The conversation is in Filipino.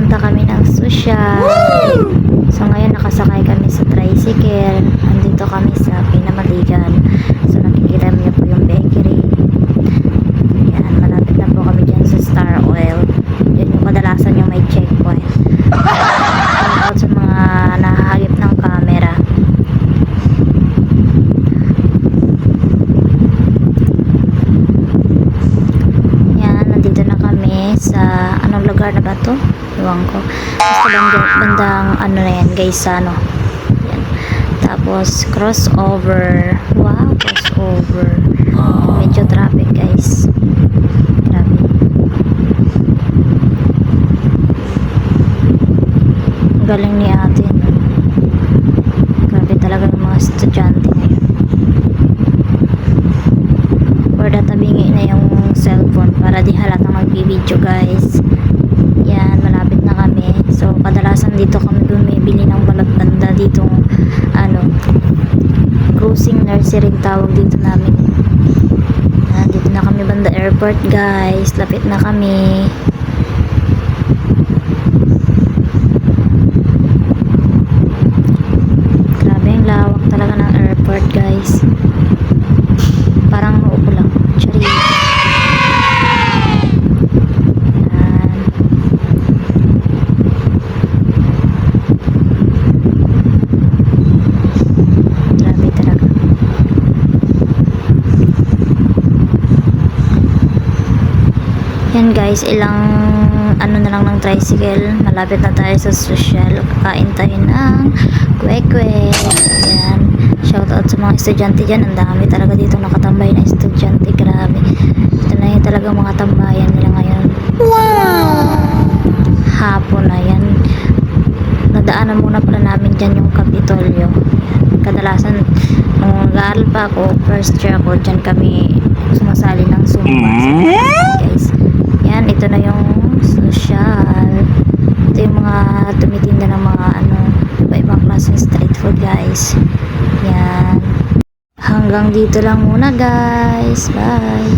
Pupunta kami ng social. So ngayon nakasakay kami sa tricycle. Andito kami sa Pinamaligan. So nakikita niyo po yung bakery. Ayan, malapit na po kami dyan sa Star Oil. Yan yung kadalasan yung may checkpoint. Out sa mga nahahagip ng camera. Yan, nandito na kami sa anong lugar na ba to? Iwan ko. Basta bandang ano na yan guys, sa ano. Yan. Tapos crossover. Wow, crossover. Medyo traffic guys. Grabe. Ang galing ni ate. Grabe talaga ng mga estudyante ngayon. Or tatabingi na yung cellphone para di halatang magbibideo guys. Yan, malapit na kami. So kadalasan dito kami bumibili ng balot banda dito, ano, cruising nursery tawag dito namin. Dito na kami banda airport guys. Lapit na kami. Grabe ang lawak talaga ng airport guys. Parang uupo lang. Chari. Grabe talaga. Yan guys, ilang ano na lang ng tricycle. Malapit na tayo sa social. Kakain tayo ng kwek-kwek. Yan. Shoutout sa mga estudyante dyan. Ang dami talaga dito nakatambay na estudyante. Grabe. Ito na yung talaga mga tambayan nila ngayon. Wow! Hapon na yan. Nadaanan muna pala namin dyan yung Kapitolyo. Kadalasan, nung nag-aaral pa ako, first year ako, dyan kami sumasali ng Zumba. Guys. Yan, ito na yung social. Ito yung mga tumitinda ng mga ano, iba-ibang klaseng street food guys. Yan. Hanggang dito lang muna guys. Bye.